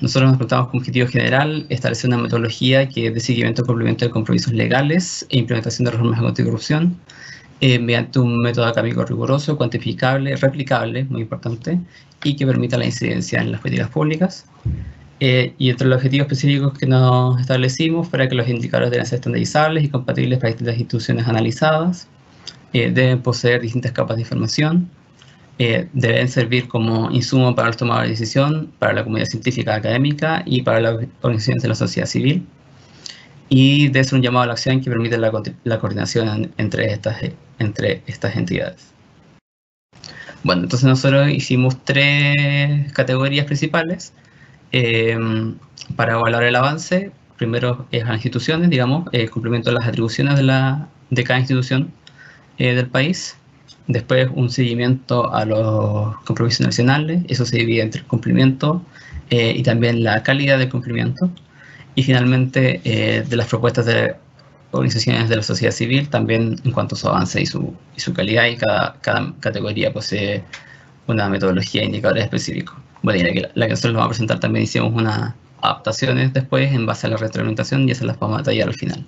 Nosotros nos preguntamos como objetivo general establecer una metodología que dé seguimiento y cumplimiento de compromisos legales e implementación de reformas anticorrupción mediante un método académico riguroso, cuantificable, replicable, muy importante, y que permita la incidencia en las políticas públicas. Y entre los objetivos específicos que nos establecimos para que los indicadores deben ser estandarizables y compatibles para distintas instituciones analizadas. Deben poseer distintas capas de información, deben servir como insumo para los tomadores de decisión, para la comunidad científica académica y para las organizaciones de la sociedad civil, y debe ser un llamado a la acción que permita la coordinación entre estas entidades. Bueno, entonces nosotros hicimos 3 categorías principales para evaluar el avance. Primero es a las instituciones, digamos, el cumplimiento de las atribuciones de cada institución del país. Después un seguimiento a los compromisos nacionales, eso se divide entre el cumplimiento y también la calidad del cumplimiento. Y finalmente de las propuestas de organizaciones de la sociedad civil, también en cuanto a su avance y su calidad, y cada categoría posee una metodología de indicadores específicos. Bueno, y la que nosotros vamos a presentar también hicimos unas adaptaciones después en base a la retroalimentación, y esas las vamos a detallar al final.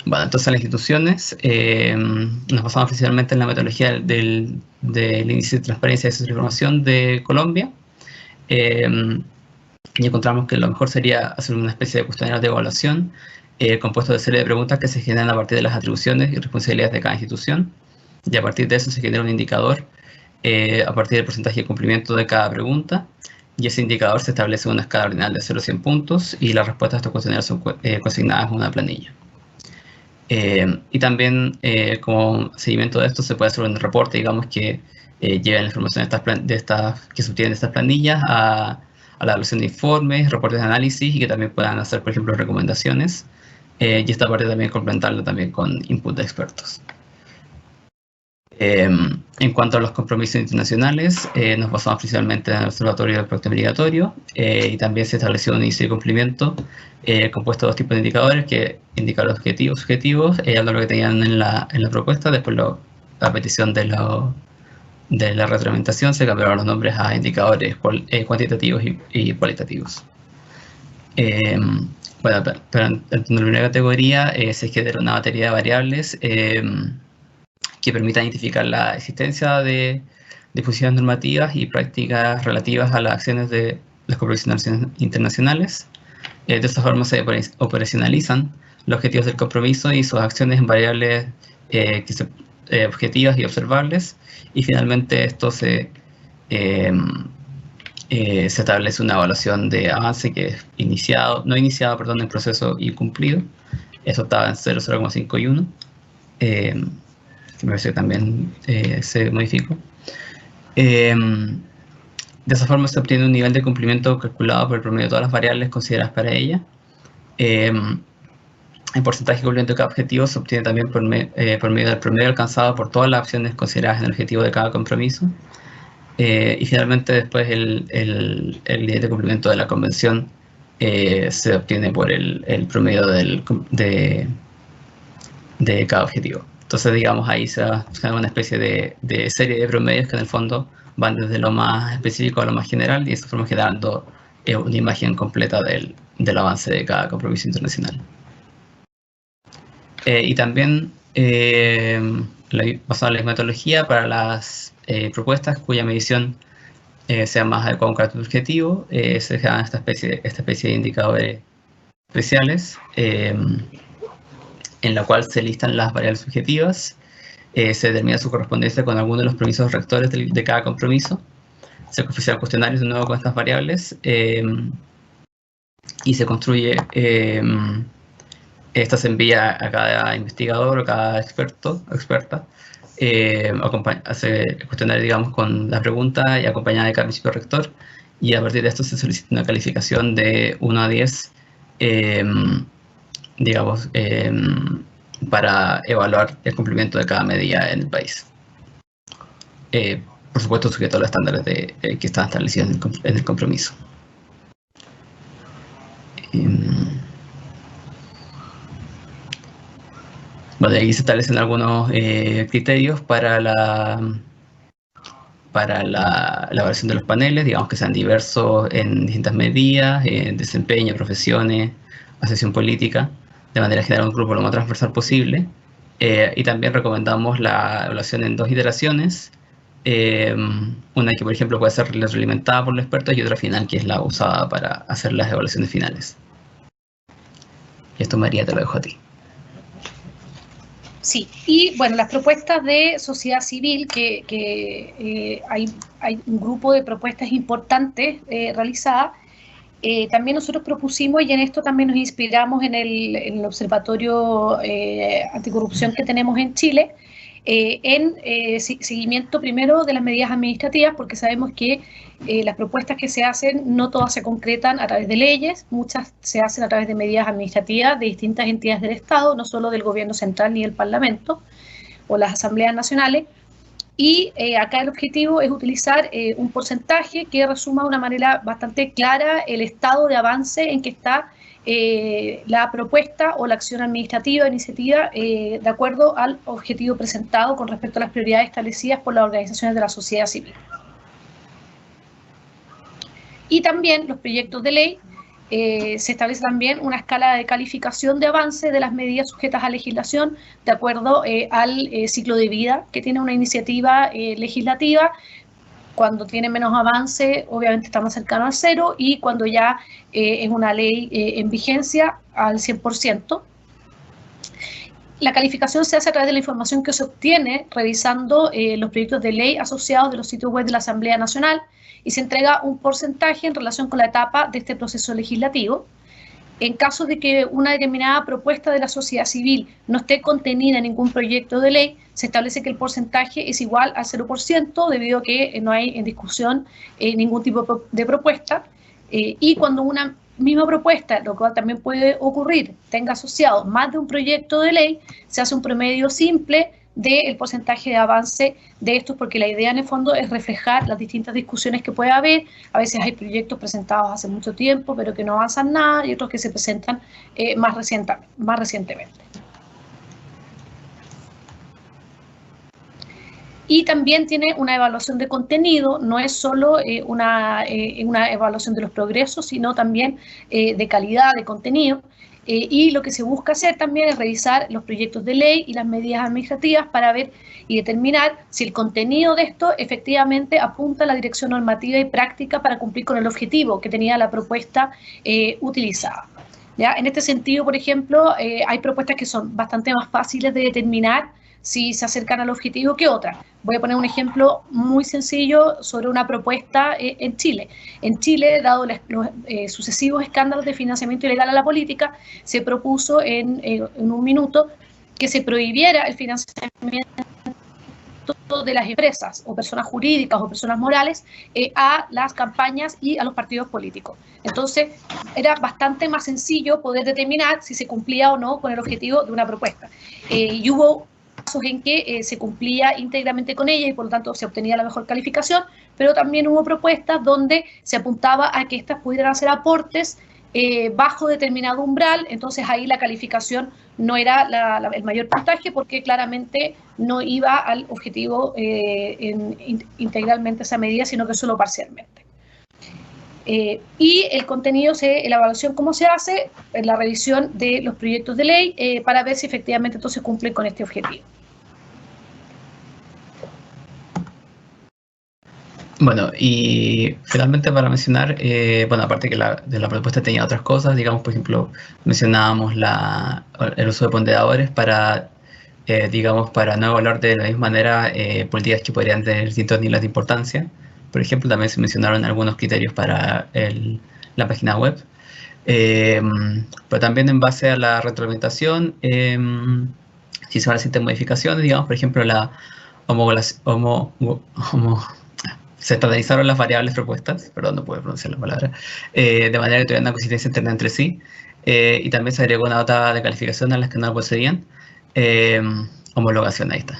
Bueno, entonces las instituciones nos basamos principalmente en la metodología del Índice de Transparencia y Acceso a la Información de Colombia, y encontramos que lo mejor sería hacer una especie de cuestionario de evaluación compuesto de serie de preguntas que se generan a partir de las atribuciones y responsabilidades de cada institución, y a partir de eso se genera un indicador a partir del porcentaje de cumplimiento de cada pregunta, y ese indicador se establece en una escala ordinal de 0 a 100 puntos, y las respuestas a estos cuestionarios son consignadas en una planilla. Y también como seguimiento de esto se puede hacer un reporte, digamos, que lleve la información que se obtienen de estas planillas a la evaluación de informes, reportes de análisis, y que también puedan hacer, por ejemplo, recomendaciones, y esta parte también complementarla también con input de expertos. En cuanto a los compromisos internacionales, nos basamos principalmente en el Observatorio del Proyecto Migratorio, y también se estableció un índice de cumplimiento compuesto de 2 tipos de indicadores, que indicadores objetivos, subjetivos, lo que tenían en la propuesta. Después la petición de la retroalimentación se cambiaron los nombres a indicadores cuantitativos y cualitativos. Bueno, pero en la primera categoría se genera una batería de variables que permitan identificar la existencia de disposiciones normativas y prácticas relativas a las acciones de los compromisos internacionales. De esta forma se operacionalizan los objetivos del compromiso y sus acciones en variables objetivas y observables, y finalmente esto se establece una evaluación de avance que es en proceso y cumplido. Eso estaba en 0,5 y 1, que me parece que también se modificó. De esa forma se obtiene un nivel de cumplimiento calculado por el promedio de todas las variables consideradas para ella. El porcentaje de cumplimiento de cada objetivo se obtiene también por medio del promedio alcanzado por todas las acciones consideradas en el objetivo de cada compromiso. Y finalmente después el nivel de cumplimiento de la convención se obtiene por el promedio de cada objetivo. Entonces, digamos, ahí se da una especie de serie de promedios que en el fondo van desde lo más específico a lo más general, y de esta forma generando una imagen completa del avance de cada compromiso internacional. Y también, basado en la metodología para las propuestas cuya medición sea más adecuada a un carácter objetivo, se dan esta especie de indicadores especiales, en la cual se listan las variables objetivas, se determina su correspondencia con alguno de los permisos rectores de cada compromiso, se ofician cuestionarios de nuevo con estas variables, y se construye, esta se envía a cada investigador o cada experto o experta, hace el cuestionario, digamos, con la pregunta y acompañada de cada principio rector, y a partir de esto se solicita una calificación de 1 a 10, digamos, para evaluar el cumplimiento de cada medida en el país. Por supuesto, sujeto a los estándares que están establecidos en el compromiso. Bueno, aquí se establecen algunos criterios para la evaluación de los paneles, digamos que sean diversos en distintas medidas, desempeño, profesiones, asociación política, de manera general un grupo lo más transversal posible, y también recomendamos la evaluación en 2 iteraciones, una que por ejemplo puede ser retroalimentada por los expertos y otra final que es la usada para hacer las evaluaciones finales. Y esto, María, te lo dejo a ti. Sí, y bueno, las propuestas de sociedad civil, que hay un grupo de propuestas importantes realizadas. También nosotros propusimos, y en esto también nos inspiramos en el observatorio anticorrupción que tenemos en Chile, en seguimiento primero de las medidas administrativas, porque sabemos que las propuestas que se hacen no todas se concretan a través de leyes, muchas se hacen a través de medidas administrativas de distintas entidades del Estado, no solo del gobierno central ni del Parlamento o las asambleas nacionales. Y acá el objetivo es utilizar un porcentaje que resuma de una manera bastante clara el estado de avance en que está la propuesta o la acción administrativa, iniciativa, de acuerdo al objetivo presentado con respecto a las prioridades establecidas por las organizaciones de la sociedad civil. Y también los proyectos de ley, se establece también una escala de calificación de avance de las medidas sujetas a legislación de acuerdo al ciclo de vida que tiene una iniciativa legislativa. Cuando tiene menos avance, obviamente está más cercano al 0, y cuando ya es una ley en vigencia, al 100%. La calificación se hace a través de la información que se obtiene revisando los proyectos de ley asociados de los sitios web de la Asamblea Nacional, y se entrega un porcentaje en relación con la etapa de este proceso legislativo. En caso de que una determinada propuesta de la sociedad civil no esté contenida en ningún proyecto de ley, se establece que el porcentaje es igual al 0%, debido a que no hay en discusión ningún tipo de propuesta. Y cuando una misma propuesta, lo cual también puede ocurrir, tenga asociado más de un proyecto de ley, se hace un promedio simple del porcentaje de avance de estos, porque la idea en el fondo es reflejar las distintas discusiones que puede haber. A veces hay proyectos presentados hace mucho tiempo pero que no avanzan nada, y otros que se presentan más recientemente. Y también tiene una evaluación de contenido, no es solo una evaluación de los progresos, sino también de calidad de contenido. Y lo que se busca hacer también es revisar los proyectos de ley y las medidas administrativas para ver y determinar si el contenido de esto efectivamente apunta a la dirección normativa y práctica para cumplir con el objetivo que tenía la propuesta utilizada. ¿Ya? En este sentido, por ejemplo, hay propuestas que son bastante más fáciles de determinar si se acercan al objetivo que otras. Voy a poner un ejemplo muy sencillo sobre una propuesta en Chile. En Chile, dado los sucesivos escándalos de financiamiento ilegal a la política, se propuso en un minuto que se prohibiera el financiamiento de las empresas o personas jurídicas o personas morales a las campañas y a los partidos políticos. Entonces, era bastante más sencillo poder determinar si se cumplía o no con el objetivo de una propuesta. Y hubo casos en que se cumplía íntegramente con ella y por lo tanto se obtenía la mejor calificación, pero también hubo propuestas donde se apuntaba a que estas pudieran hacer aportes bajo determinado umbral, entonces ahí la calificación no era el mayor puntaje porque claramente no iba al objetivo integralmente esa medida, sino que solo parcialmente. Y el contenido, la evaluación, ¿cómo se hace? La revisión de los proyectos de ley para ver si efectivamente entonces cumplen con este objetivo. Bueno, y finalmente para mencionar, bueno, aparte que de la propuesta tenía otras cosas, digamos, por ejemplo, mencionábamos el uso de ponderadores para, digamos, para no evaluar de la misma manera políticas que podrían tener distintos niveles de importancia. Por ejemplo, también se mencionaron algunos criterios para la página web. Pero también en base a la retroalimentación, si se van a hacer modificaciones, digamos, por ejemplo, se estandarizaron las variables propuestas, perdón, no puedo pronunciar la palabra, de manera que tuvieran una consistencia interna entre sí, y también se agregó una nota de calificación a las que no la poseían, homologación, ahí está.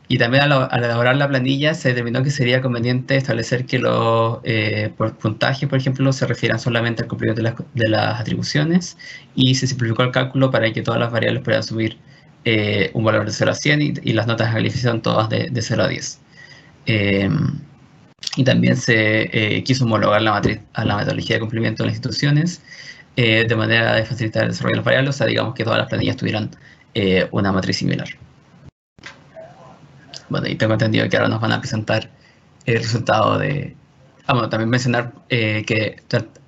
Y también al elaborar la planilla se determinó que sería conveniente establecer que los puntajes, por ejemplo, se refieran solamente al cumplimiento de las atribuciones, y se simplificó el cálculo para que todas las variables pudieran subir un valor de 0 a 100 y las notas de calificación todas de 0 a 10. Y también se quiso homologar la matriz a la metodología de cumplimiento de las instituciones de manera de facilitar el desarrollo de las variables, o sea, digamos que todas las planillas tuvieran una matriz similar. Bueno, y tengo entendido que ahora nos van a presentar el resultado de... bueno, también mencionar que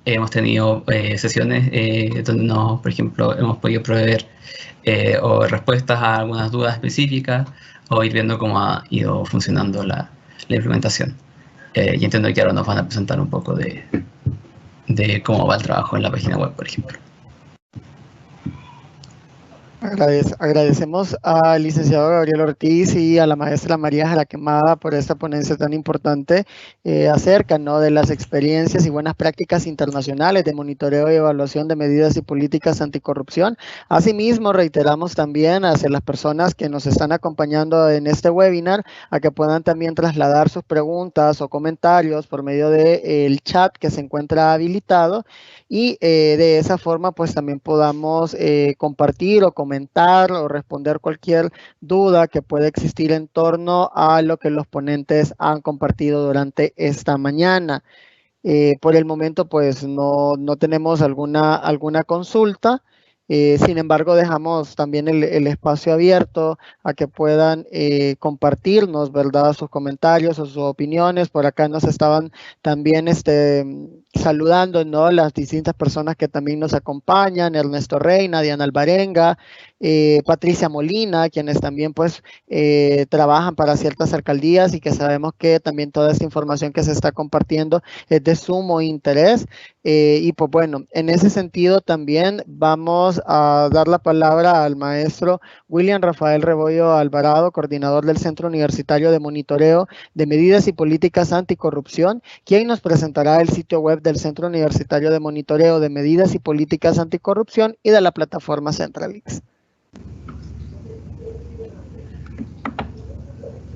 hemos tenido sesiones donde por ejemplo, hemos podido proveer o respuestas a algunas dudas específicas o ir viendo cómo ha ido funcionando la implementación. Y entiendo que ahora nos van a presentar un poco de cómo va el trabajo en la página web, por ejemplo. Agradecemos al licenciado Gabriel Ortiz y a la maestra María Jaraquemada por esta ponencia tan importante acerca, ¿no?, de las experiencias y buenas prácticas internacionales de monitoreo y evaluación de medidas y políticas anticorrupción. Asimismo, reiteramos también hacia las personas que nos están acompañando en este webinar a que puedan también trasladar sus preguntas o comentarios por medio del chat que se encuentra habilitado y de esa forma pues también podamos compartir o comentar o responder cualquier duda que pueda existir en torno a lo que los ponentes han compartido durante esta mañana. Por el momento, pues no tenemos alguna consulta. Sin embargo, dejamos también el espacio abierto a que puedan compartirnos, ¿verdad?, sus comentarios o sus opiniones. Por acá nos estaban también saludando, ¿no?, las distintas personas que también nos acompañan: Ernesto Reina, Diana Alvarenga, Patricia Molina, quienes también pues trabajan para ciertas alcaldías y que sabemos que también toda esta información que se está compartiendo es de sumo interés. Y pues bueno, en ese sentido también vamos a dar la palabra al maestro William Rafael Rebollo Alvarado, coordinador del Centro Universitario de Monitoreo de Medidas y Políticas Anticorrupción, quien nos presentará el sitio web del Centro Universitario de Monitoreo de Medidas y Políticas Anticorrupción y de la plataforma Centralix.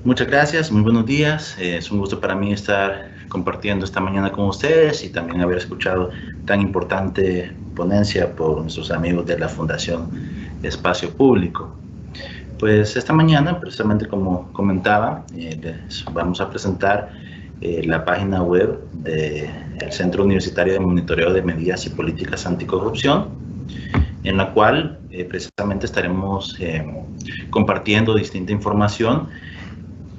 Muchas gracias, muy buenos días. Es un gusto para mí estar compartiendo esta mañana con ustedes y también haber escuchado tan importante ponencia por nuestros amigos de la Fundación Espacio Público. Pues esta mañana, precisamente como comentaba, les vamos a presentar la página web del Centro Universitario de Monitoreo de Medidas y Políticas Anticorrupción, en la cual precisamente estaremos compartiendo distinta información,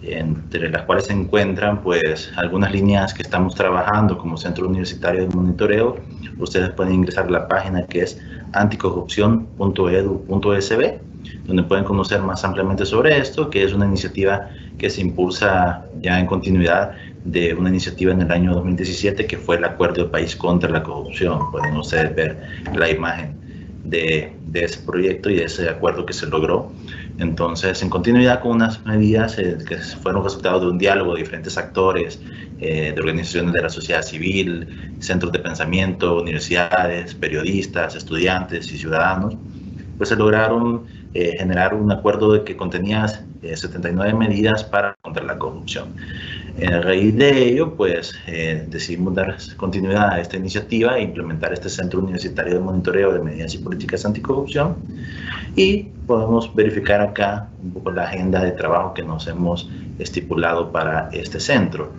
entre las cuales se encuentran pues algunas líneas que estamos trabajando como Centro Universitario de Monitoreo. Ustedes pueden ingresar a la página que es anticorrupción.edu.sb, donde pueden conocer más ampliamente sobre esto, que es una iniciativa que se impulsa ya en continuidad de una iniciativa en el año 2017 que fue el Acuerdo de País contra la Corrupción. Pueden ustedes ver la imagen de ese proyecto y de ese acuerdo que se logró. Entonces, en continuidad con unas medidas que fueron resultado de un diálogo de diferentes actores, de organizaciones de la sociedad civil, centros de pensamiento, universidades, periodistas, estudiantes y ciudadanos, pues se lograron generar un acuerdo que contenía 79 medidas contra la corrupción. A raíz de ello, pues decidimos dar continuidad a esta iniciativa e implementar este Centro Universitario de Monitoreo de Medidas y Políticas Anticorrupción, y podemos verificar acá un poco la agenda de trabajo que nos hemos estipulado para este centro.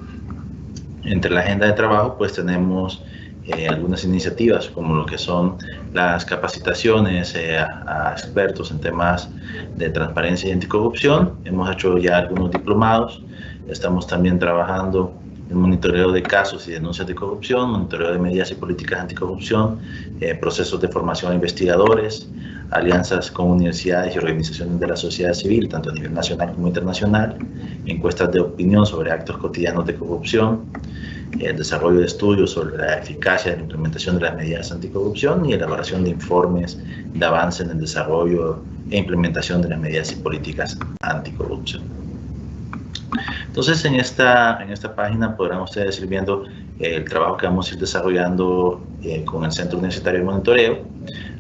Entre la agenda de trabajo pues tenemos algunas iniciativas como lo que son las capacitaciones a expertos en temas de transparencia y anticorrupción. Hemos hecho ya algunos diplomados. Estamos también trabajando en monitoreo de casos y denuncias de corrupción, monitoreo de medidas y políticas anticorrupción, procesos de formación a investigadores, alianzas con universidades y organizaciones de la sociedad civil, tanto a nivel nacional como internacional, encuestas de opinión sobre actos cotidianos de corrupción, el desarrollo de estudios sobre la eficacia de la implementación de las medidas anticorrupción y elaboración de informes de avance en el desarrollo e implementación de las medidas y políticas anticorrupción. Entonces, en esta página podrán ustedes ir viendo el trabajo que vamos a ir desarrollando con el Centro Universitario de Monitoreo.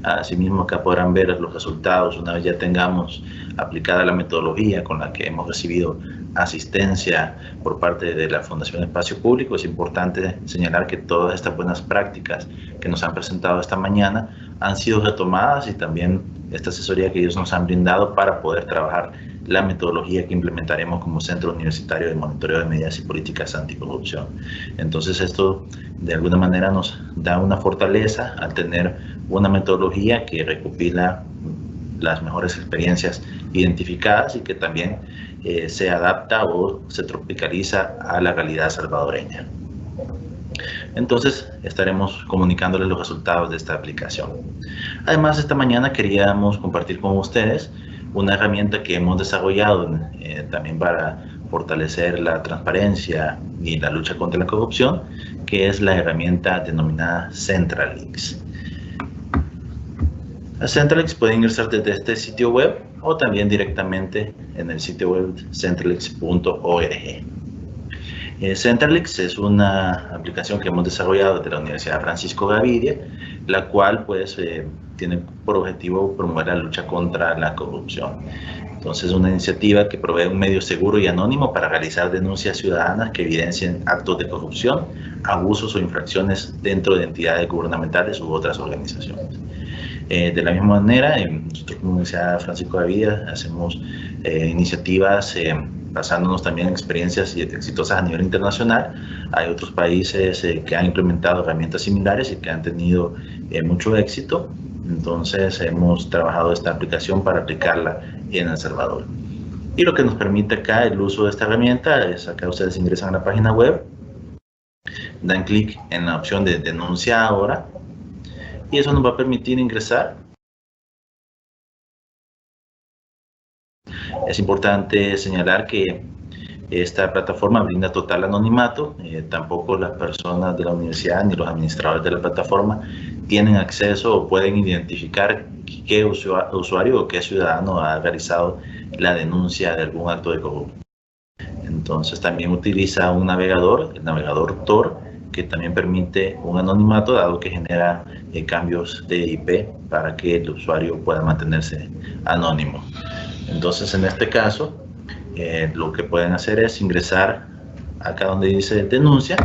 Asimismo, acá podrán ver los resultados una vez ya tengamos aplicada la metodología con la que hemos recibido asistencia por parte de la Fundación Espacio Público. Es importante señalar que todas estas buenas prácticas que nos han presentado esta mañana han sido retomadas, y también esta asesoría que ellos nos han brindado para poder trabajar la metodología que implementaremos como Centro Universitario de Monitoreo de Medidas y Políticas Anticorrupción. Entonces, esto de alguna manera nos da una fortaleza al tener una metodología que recopila las mejores experiencias identificadas y que también se adapta o se tropicaliza a la realidad salvadoreña. Entonces, estaremos comunicándoles los resultados de esta aplicación. Además, esta mañana queríamos compartir con ustedes una herramienta que hemos desarrollado también para fortalecer la transparencia y la lucha contra la corrupción, que es la herramienta denominada Centralix. A Centralix pueden ingresar desde este sitio web o también directamente en el sitio web centralix.org. Centralix es una aplicación que hemos desarrollado desde la Universidad Francisco Gavidia, la cual pues tiene por objetivo promover la lucha contra la corrupción. Entonces, es una iniciativa que provee un medio seguro y anónimo para realizar denuncias ciudadanas que evidencien actos de corrupción, abusos o infracciones dentro de entidades gubernamentales u otras organizaciones. De la misma manera, nosotros como Universidad Francisco Gavidia hacemos iniciativas basándonos también en experiencias exitosas a nivel internacional. Hay otros países que han implementado herramientas similares y que han tenido mucho éxito. Entonces, hemos trabajado esta aplicación para aplicarla en El Salvador. Y lo que nos permite acá el uso de esta herramienta es, acá ustedes ingresan a la página web, dan clic en la opción de denuncia ahora, y eso nos va a permitir ingresar. Es importante señalar que esta plataforma brinda total anonimato. Tampoco las personas de la universidad ni los administradores de la plataforma tienen acceso o pueden identificar qué usuario o qué ciudadano ha realizado la denuncia de algún acto de corrupción. Entonces, también utiliza un navegador, el navegador Tor, que también permite un anonimato, dado que genera cambios de IP para que el usuario pueda mantenerse anónimo. Entonces, en este caso, lo que pueden hacer es ingresar acá donde dice denuncia.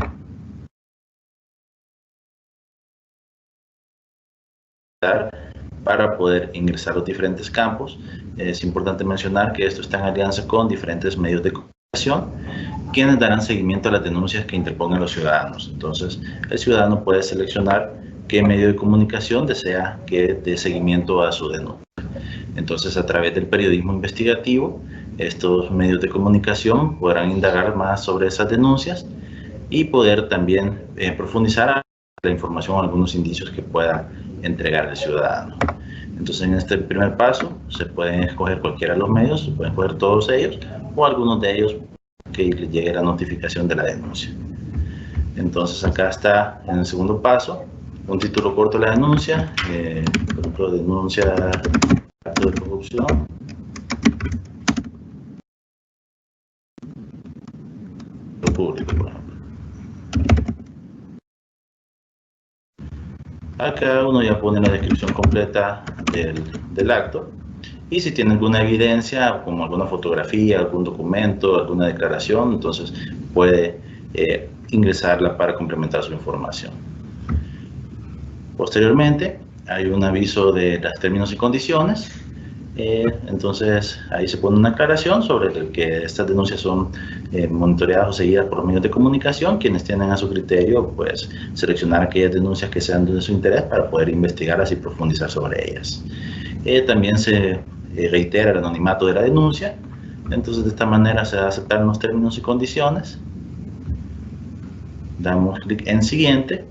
Para poder ingresar a los diferentes campos. Es importante mencionar que esto está en alianza con diferentes medios de comunicación quienes darán seguimiento a las denuncias que interpongan los ciudadanos. Entonces, el ciudadano puede seleccionar qué medio de comunicación desea que dé seguimiento a su denuncia. Entonces, a través del periodismo investigativo, estos medios de comunicación podrán indagar más sobre esas denuncias y poder también profundizar la información o algunos indicios que pueda entregar el ciudadano. Entonces, en este primer paso, se pueden escoger cualquiera de los medios, se pueden escoger todos ellos o algunos de ellos que les llegue la notificación de la denuncia. Entonces, acá está en el segundo paso un título corto de la denuncia, por ejemplo, denuncia acto de corrupción. Lo público, por ejemplo. Acá uno ya pone la descripción completa del acto y si tiene alguna evidencia, como alguna fotografía, algún documento, alguna declaración, entonces puede ingresarla para complementar su información. Posteriormente, hay un aviso de los términos y condiciones. Entonces, ahí se pone una aclaración sobre que estas denuncias son monitoreadas o seguidas por los medios de comunicación, quienes tienen a su criterio, pues, seleccionar aquellas denuncias que sean de su interés para poder investigarlas y profundizar sobre ellas. También se reitera el anonimato de la denuncia. Entonces, de esta manera se aceptan los términos y condiciones. Damos clic en siguiente.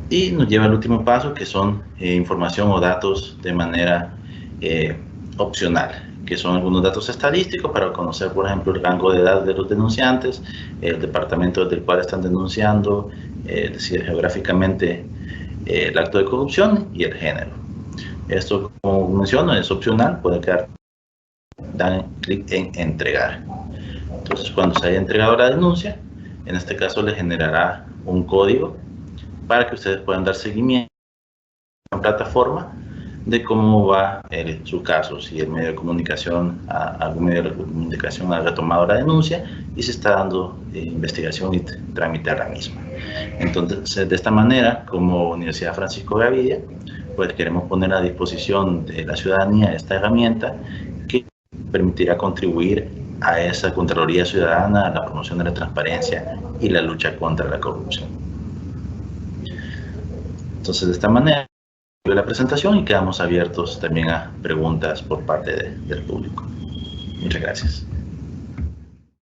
Y nos lleva al último paso, que son información o datos de manera opcional, que son algunos datos estadísticos para conocer, por ejemplo, el rango de edad de los denunciantes, el departamento del cual están denunciando, es decir, geográficamente el acto de corrupción y el género. Esto, como menciono, es opcional, puede quedar, dan clic en entregar. Entonces, cuando se haya entregado la denuncia, en este caso le generará un código para que ustedes puedan dar seguimiento a la plataforma de cómo va su caso, si el medio de comunicación, algún medio de comunicación ha retomado la denuncia y se está dando investigación y trámite a la misma. Entonces, de esta manera, como Universidad Francisco Gavidia, pues queremos poner a disposición de la ciudadanía esta herramienta que permitirá contribuir a esa Contraloría Ciudadana, a la promoción de la transparencia y la lucha contra la corrupción. Entonces, de esta manera, la presentación y quedamos abiertos también a preguntas por parte del público. Muchas gracias.